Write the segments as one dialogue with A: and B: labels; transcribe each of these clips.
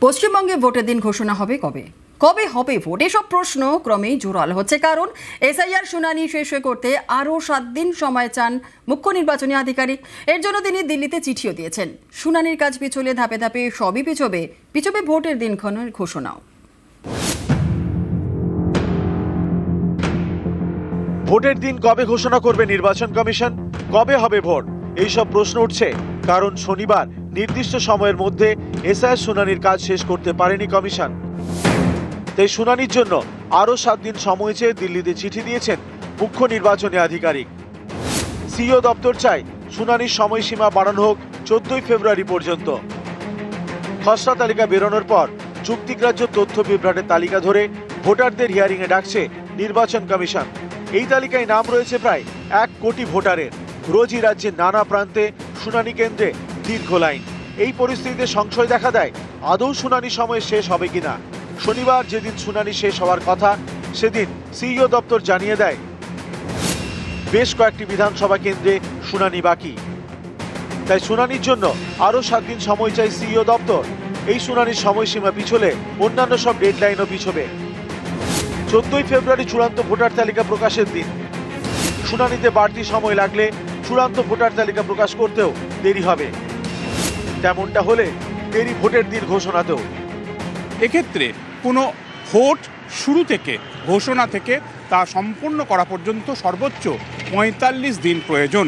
A: পশ্চিমবঙ্গে ভোটের দিন ঘোষণা হবে কবে? কবে হবে ভোট? এসব প্রশ্ন ক্রমেই জোরালো হচ্ছে, কারণ এসআইআর শুনানি শেষ করতে আরও 7 দিন সময় চান মুখ্য নির্বাচনী আধিকারিক। এর জন্য তিনি দিল্লিতে চিঠিও দিয়েছেন। শুনানির কাজ পিছলে ধাপে ধাপে সবই পিছবে ভোটের দিনক্ষণের ঘোষণাও।
B: ভোটের দিন কবে ঘোষণা করবে নির্বাচন কমিশন? কবে হবে ভোট? এইসব প্রশ্ন উঠছে কারণ শনিবার নির্দিষ্ট সময়ের মধ্যে এসআইআর শুনানির কাজ শেষ করতে পারেনি কমিশন। তাই শুনানির জন্য আরও 7 দিন সময় চেয়ে দিল্লিতে চিঠি দিয়েছেন মুখ্য নির্বাচনী আধিকারিক। সিইও দপ্তর চায় শুনানির সময়সীমা বাড়ানো হোক 14 ফেব্রুয়ারি পর্যন্ত। খসড়া তালিকা বেরোনোর পর চুক্তিগ্রাহ্য তথ্য বিভ্রাটের তালিকা ধরে ভোটারদের হিয়ারিংয়ে ডাকছে নির্বাচন কমিশন। এই তালিকায় নাম রয়েছে প্রায় 1 কোটি ভোটারের। রোজই রাজ্যের নানা প্রান্তে শুনানি কেন্দ্রে দীর্ঘ লাইন। এই পরিস্থিতিতে সংশয় দেখা দেয় আদৌ শুনানি সময় শেষ হবে কিনা। শনিবার যেদিন শুনানি শেষ হওয়ার কথা সেদিন সিইও দপ্তর জানিয়ে দেয় বেশ কয়েকটি বিধানসভা কেন্দ্রে শুনানি বাকি। তাই শুনানির জন্য আরও 7 দিন সময় চাই সিইও দপ্তর। এই শুনানির সময়সীমা পিছলে অন্যান্য সব ডেডলাইনও পিছবে। 14 ফেব্রুয়ারি চূড়ান্ত ভোটার তালিকা প্রকাশের দিন। শুনানিতে বাড়তি সময় লাগলে চূড়ান্ত ভোটার তালিকা প্রকাশ করতেও দেরি হবে। তেমনটা হলে দেরি ভোটের দিন ঘোষণাতেও।
C: এক্ষেত্রে কোনো ভোট শুরু থেকে ঘোষণা থেকে তা সম্পূর্ণ করা পর্যন্ত সর্বোচ্চ 45 দিন প্রয়োজন।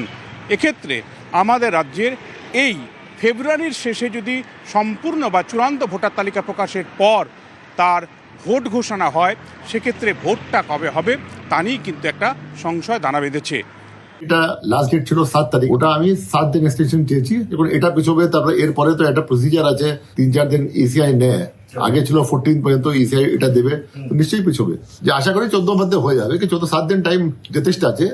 C: এক্ষেত্রে আমাদের রাজ্যের এই ফেব্রুয়ারির শেষে যদি সম্পূর্ণ বা চূড়ান্ত ভোটার তালিকা প্রকাশের পর তার ভোট ঘোষণা হয়, সেক্ষেত্রে ভোটটা কবে হবে তা নিয়েই কিন্তু একটা সংশয় দানা বেঁধেছে।
D: এটা লাস্ট ডেট ছিল 7 তারিখ, ওটা আমি 7 দিন এক্সটেনশন চেয়েছি। এখন এটা পিছবে, তারপরে এরপরে তো একটা প্রসিজার আছে, 3-4 দিন ইসিআই নেয়। আগে ছিল 14 পর্যন্ত ইসিআই এটা দেবে, তো নিশ্চয়ই পিছবে। যে আশা করি 14 মধ্যে হয়ে যাবে, কি 14-7 দিন টাইম যথেষ্ট আছে।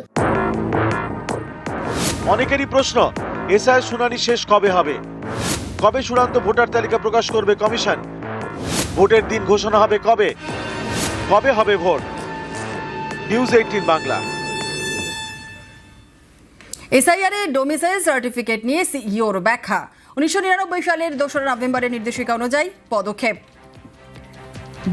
B: অনেকেরই প্রশ্ন, এসআইআর শুনানি শেষ কবে হবে? কবে চূড়ান্ত ভোটার তালিকা প্রকাশ করবে কমিশন? ভোটের দিন ঘোষণা হবে কবে? কবে হবে ভোট? নিউজ 18 বাংলা।
A: এসআইআর এর ডোমিসাইল সার্টিফিকেট নিয়ে সিইওর ব্যাখ্যা। 1999 সালের 2 নভেম্বরের নির্দেশিকা অনুযায়ী পদক্ষেপ।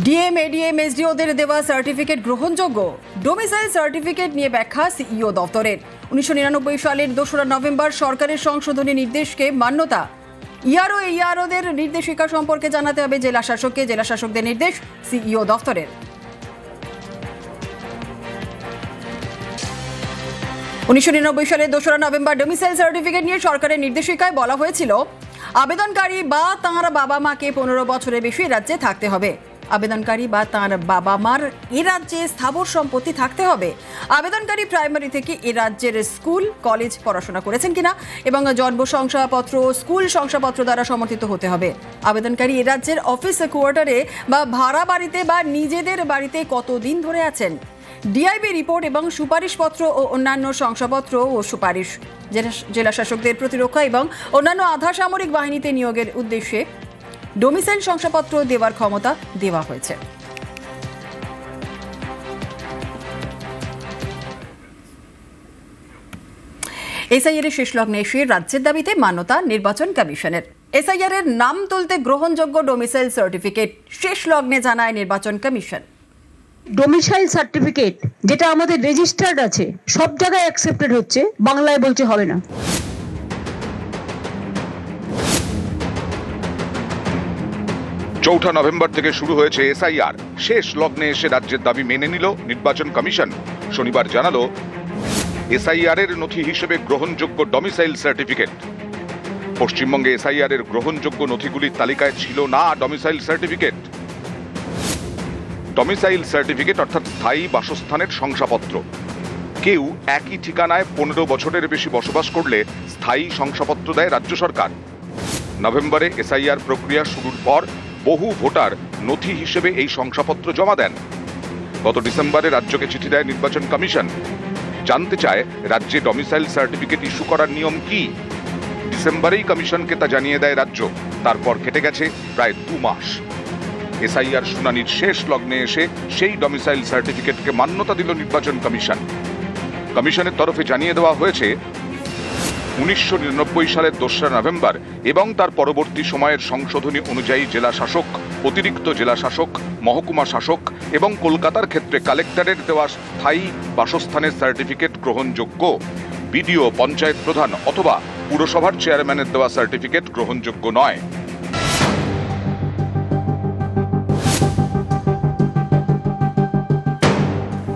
A: ডিএম, এডিএম, এসডিওদের দেওয়া সার্টিফিকেট গ্রহণযোগ্য। ডোমিসাইল সার্টিফিকেট নিয়ে ব্যাখ্যা সিইও দপ্তরের। 1999 সালের 2 নভেম্বর সরকারের সংশোধনী নির্দেশকে মান্যতা। ইআরও, এইআরওদের নির্দেশিকা সম্পর্কে জানাতে হবে জেলা শাসককে। জেলা শাসকদের নির্দেশ সিইও দপ্তরের। 1999 সালের 2 নভেম্বর ডোমিসাইল সার্টিফিকেট নিয়ে সরকারের নির্দেশিকায় বলা হয়েছিল, আবেদনকারী বা তাঁর বাবা মাকে 15 বছরের বেশি রাজ্যে থাকতে হবে। আবেদনকারী বা তাঁর বাবা মার এ রাজ্যে স্থাবর সম্পত্তি থাকতে হবে। আবেদনকারী প্রাইমারি থেকে এ রাজ্যের স্কুল কলেজ পড়াশোনা করেছেন কিনা এবং জন্ম শংসাপত্র স্কুল শংসাপত্র দ্বারা সমর্থিত হতে হবে। আবেদনকারী এ রাজ্যের অফিস কোয়ার্টারে বা ভাড়া বাড়িতে বা নিজেদের বাড়িতে কতদিন ধরে আছেন। ডিআইবি রিপোর্ট এবং সুপারিশপত্র ও অন্যান্য শংসাপত্র ও সুপারিশ। জেলা শাসকদের প্রতিরক্ষা এবং অন্যান্য আধা সামরিক বাহিনীতে নিয়োগের উদ্দেশ্যে ডোমিসাইল শংসাপত্র দেওয়ার ক্ষমতা দেওয়া হয়েছে। এসআইআর এর শেষ লগ্নে এসে রাজ্যের দাবিতে মান্যতা নির্বাচন কমিশনের। এসআইআর এর নাম তুলতে গ্রহণযোগ্য ডোমিসাইল সার্টিফিকেট শেষ লগ্নে জানায় নির্বাচন কমিশন।
E: ডোমিসাইল সার্টিফিকেট যেটা আমাদের রেজিস্টার্ড আছে, সব জায়গায় অ্যাকসেপ্টেড হচ্ছে, বাংলায় বলছে হবে না।
F: চৌঠা নভেম্বর থেকে শুরু হয়েছে এসআইআর। শেষ লগ্নে এসে রাজ্যের দাবি মেনে নিল নির্বাচন কমিশন। শনিবার জানালো এসআইআর এর নথি হিসেবে গ্রহণযোগ্য ডোমিসাইল সার্টিফিকেট। পশ্চিমবঙ্গে এসআইআর এর গ্রহণযোগ্য নথিগুলির তালিকায় ছিল না ডোমিসাইল সার্টিফিকেট। ডোমিসাইল সার্টিফিকেট অর্থাৎ স্থায়ী বাসস্থানের শংসাপত্র। কেউ একই ঠিকানায় 15 বছরের বেশি বসবাস করলে স্থায়ী শংসাপত্র দেয় রাজ্য সরকার। নভেম্বরে এসআইআর প্রক্রিয়া শুরুর পর বহু ভোটার নথি হিসেবে এই শংসাপত্র জমা দেন। গত ডিসেম্বরে রাজ্যকে চিঠি দেয় নির্বাচন কমিশন। জানতে চায় রাজ্যে ডোমিসাইল সার্টিফিকেট ইস্যু করার নিয়ম কি। ডিসেম্বরেই কমিশনকে তা জানিয়ে দেয় রাজ্য। তারপর কেটে গেছে প্রায় 2 মাস। এসআইআর শুনানির শেষ লগ্নে এসে সেই ডোমিসাইল সার্টিফিকেটকে মান্যতা দিল নির্বাচন কমিশন। কমিশনের তরফে জানিয়ে দেওয়া হয়েছে 1999 সালের 2রা নভেম্বর এবং তার পরবর্তী সময়ের সংশোধনী অনুযায়ী জেলা শাসক, অতিরিক্ত জেলা শাসক, মহকুমা শাসক এবং কলকাতার ক্ষেত্রে কালেক্টরের দেওয়া স্থায়ী বাসস্থানের সার্টিফিকেট গ্রহণযোগ্য, বিডিও, পঞ্চায়েত প্রধান অথবা পুরসভার চেয়ারম্যানের দেওয়া সার্টিফিকেট গ্রহণযোগ্য নয়।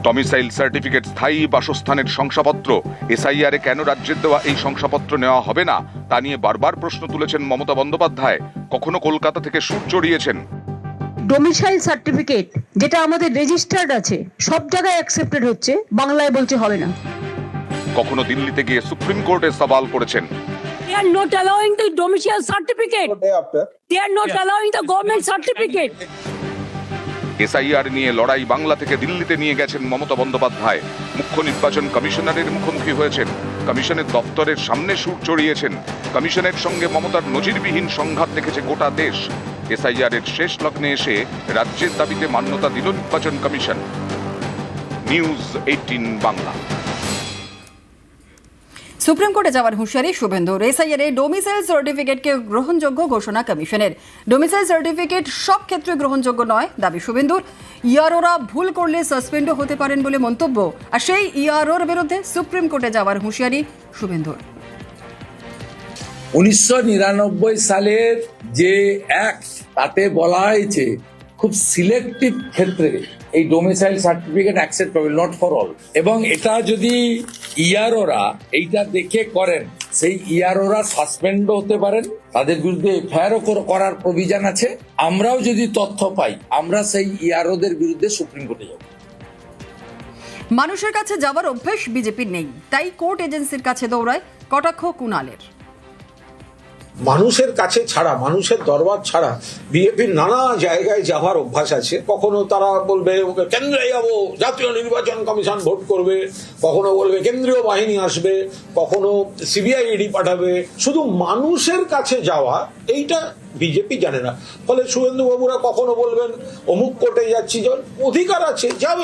F: ডমিসাইল সার্টিফিকেট, স্থায়ী বাসস্থানের শংসাপত্র, এসআইআর এ কেন রাজ্যের দেওয়া এই শংসাপত্র নেওয়া হবে না তা নিয়ে বারবার প্রশ্ন তুলেছেন মমতা বন্দ্যোপাধ্যায়। কখনো কলকাতা থেকে সুর চড়িয়েছেন।
E: ডোমিসাইল সার্টিফিকেট যেটা আমাদের রেজিস্টার্ড আছে সব জায়গায় অ্যাকসেপ্টেড হচ্ছে, বাংলায় বলছে হবে না।
F: কখনো দিল্লিতে গিয়ে সুপ্রিম কোর্টে সওয়াল করেছেন।
G: They are not allowing the domicile certificate. They are not allowing the government certificate.
F: SIR নিয়ে লড়াই বাংলা থেকে দিল্লিতে নিয়ে গেছেন মমতা বন্দ্যোপাধ্যায়। মুখ্য নির্বাচন কমিশনারের মুখোমুখি হয়েছেন, কমিশনের দপ্তরের সামনে সুর চড়িয়েছেন। কমিশনের সঙ্গে মমতার নজিরবিহীন সংঘাত দেখেছে গোটা দেশ। এসআইআর এর শেষ লগ্নে এসে রাজ্যের দাবিতে মান্যতা দিল নির্বাচন কমিশন। নিউজ 18 বাংলা।
A: সুপ্রিম কোর্টে যাওয়ার হুঁশিয়ারি শুভেন্দুর। এসআইআর ডোমিসাইল সার্টিফিকেটকে গ্রহণযোগ্য ঘোষণা কমিশনের। ডোমিসাইল সার্টিফিকেট সব ক্ষেত্রে গ্রহণযোগ্য নয় দাবি শুভেন্দুর। ইআরওরা ভুল করলে সাসপেন্ডও হতে পারেন বলে মন্তব্য। আর সেই ইআরওর বিরুদ্ধে সুপ্রিম কোর্টে যাওয়ার হুঁশিয়ারি শুভেন্দুর।
H: 1999 সালের যে অ্যাক্ট তাতে বলা হয়েছে খুব সিলেক্টিভ ক্ষেত্রে এই domicile certificate acceptable, not for all. এবং এটা যদি ইআরওরা এইটা দেখে করেন, সেই ইআরওরা সাসপেন্ডও হতে পারেন, তাদের বিরুদ্ধে এফআইআরও করার প্রভিশন আছে। আমরাও যদি তথ্য পাই আমরা সেই ইআরওদের বিরুদ্ধে সুপ্রিম কোর্টে যাব।
A: মানুষের কাছে যাওয়ার অভ্যেস বিজেপির নেই, তাই কোর্ট এজেন্সির কাছে দৌড়ায়, কটাক্ষ কুণালের।
I: মানুষের কাছে ছাড়া, মানুষের দরবার ছাড়া বিজেপির নানা জায়গায় যাওয়ার অভ্যাস আছে। কখনো তারা বলবে কেন্দ্রে যাবো, জাতীয় নির্বাচন কমিশন ভোট করবে, কখনো বলবে কেন্দ্রীয় বাহিনী আসবে, কখনো সিবিআই ইডি পাঠাবে। শুধু মানুষের কাছে যাওয়া এইটা বিজেপি জানে না। ফলে শুভেন্দু বাবুরা কখনো বলবেন অমুক কোর্টে যাচ্ছি, অধিকার আছে যাবে।